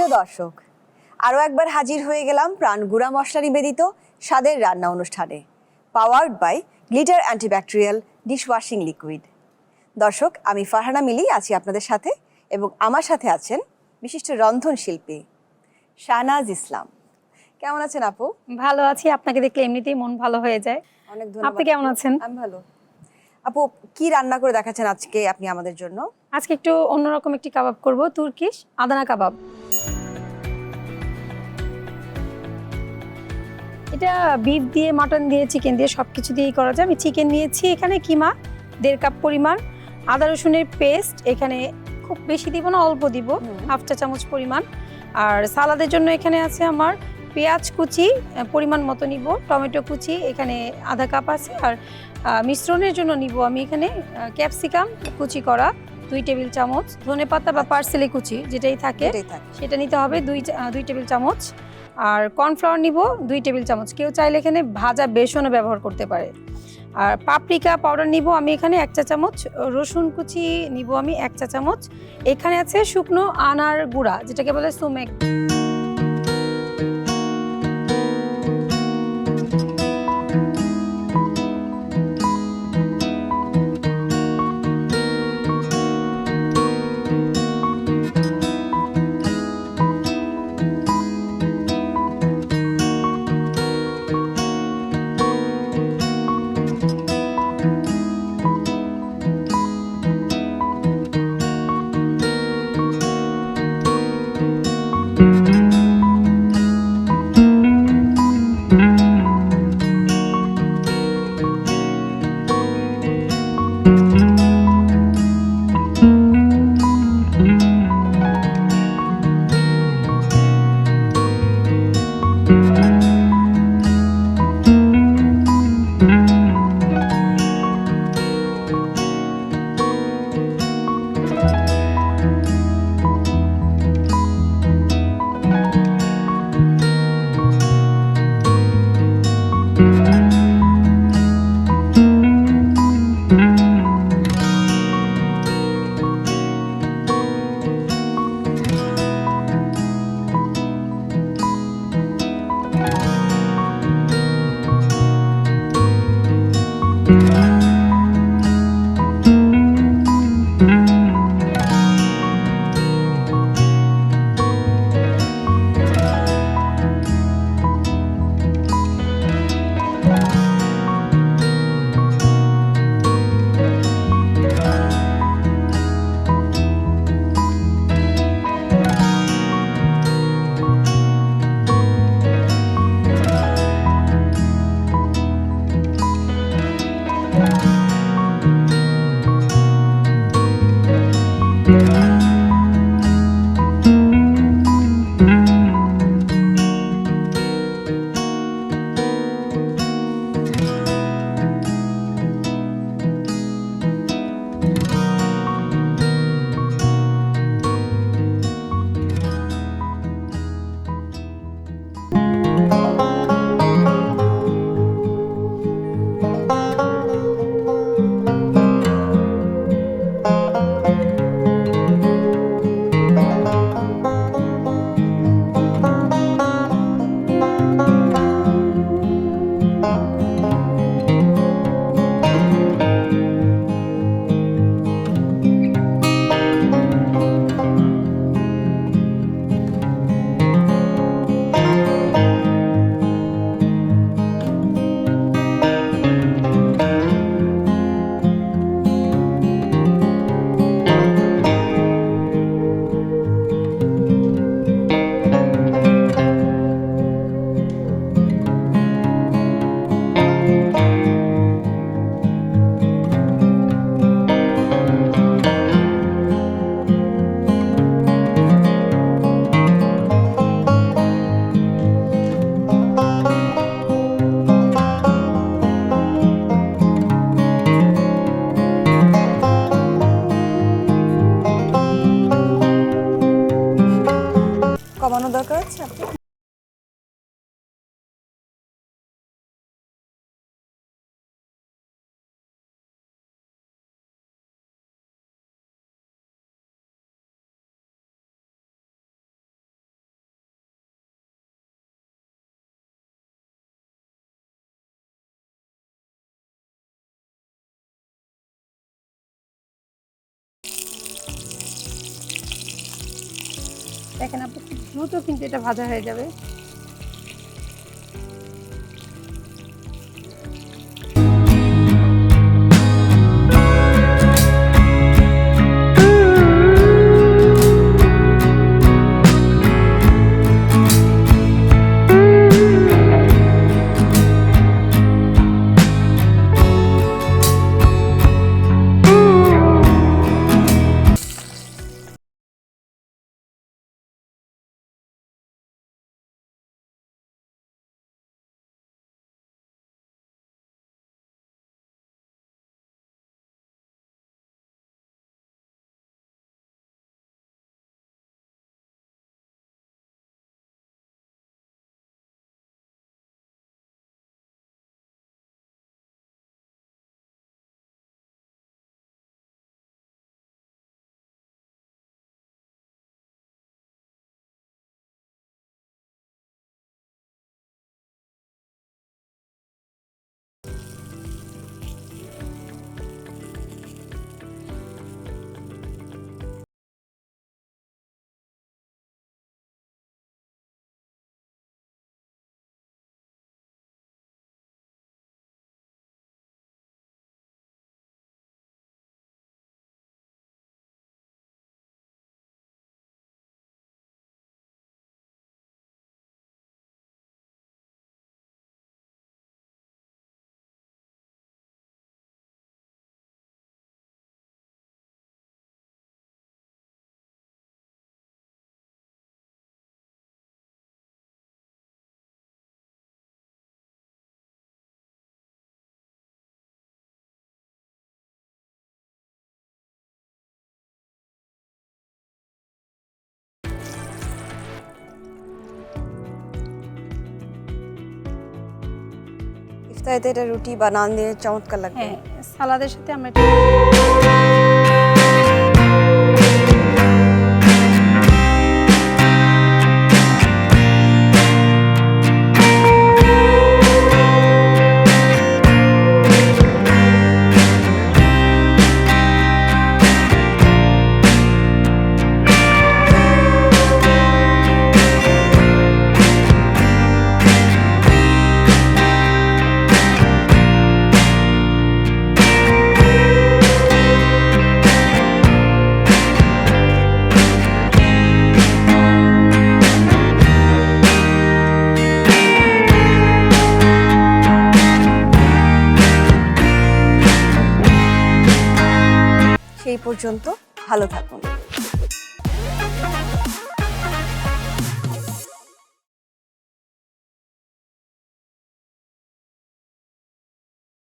প্রিয় দর্শক, আরও একবার হাজির হয়ে গেলাম প্রাণ গুঁড়া মশলা নিবেদিত স্বাদের রান্না অনুষ্ঠানে, powered by glitter antibacterial dishwashing liquid. দর্শক, আমি ফারহানা মিলি আছি আপনাদের সাথে এবং আমার সাথে আছেন বিশিষ্ট রন্ধন শিল্পী শাহনাজ ইসলাম। কেমন আছেন আপু? ভালো আছি, আপনাকে দেখলে এমনিতেই মন ভালো হয়ে যায়। অনেক ধন্যবাদ। আপনি কেমন আছেন? আমি ভালো। আপু, কি রান্না করে দেখাচ্ছেন আজকে আপনি আমাদের জন্য? আজকে একটু অন্যরকম একটি কাবাব করব, তুর্কিশ আদানা কাবাব। এটা বিফ দিয়ে, মাটন দিয়ে, চিকেন দিয়ে সবকিছু দিয়েই করা যায়। আমি চিকেন নিয়েছি এখানে কিমা 1.5 কাপ পরিমাণ, আদা রসুনের পেস্ট এখানে খুব বেশি দিব না, অল্প দিব, হাফ চা চামচ পরিমাণ। আর সালাদের জন্য এখানে আছে আমার পেঁয়াজ কুচি পরিমাণ মতো নিব, টমেটো কুচি এখানে আধা কাপ আছে। আর মিশ্রণের জন্য নিব আমি এখানে ক্যাপসিকাম কুচি করা 2 টেবিল চামচ, ধনেপাতা বা পার্সেলি কুচি যেটাই থাকে সেটা নিতে হবে 2 টেবিল চামচ। আর কর্নফ্লাওয়ার নিব 2 টেবিল চামচ, কেউ চাইলে এখানে ভাজা বেসনও ব্যবহার করতে পারে। আর পাপরিকা পাউডার নিব আমি এখানে 1 চা চামচ, রসুন কুচি নিব আমি 1 চা চামচ। এখানে আছে শুকনো আনার গুঁড়া যেটাকে বলে সুমেক। দেখেন আপু খুব দ্রুত কিন্তু এটা ভাজা হয়ে যাবে। ইফতারিতে এটা রুটি বা নান দিয়ে চমৎকার লাগবে। হ্যাঁ, সালাদের সাথে আমরা এটা সেই পর্যন্ত ভালো থাকুন।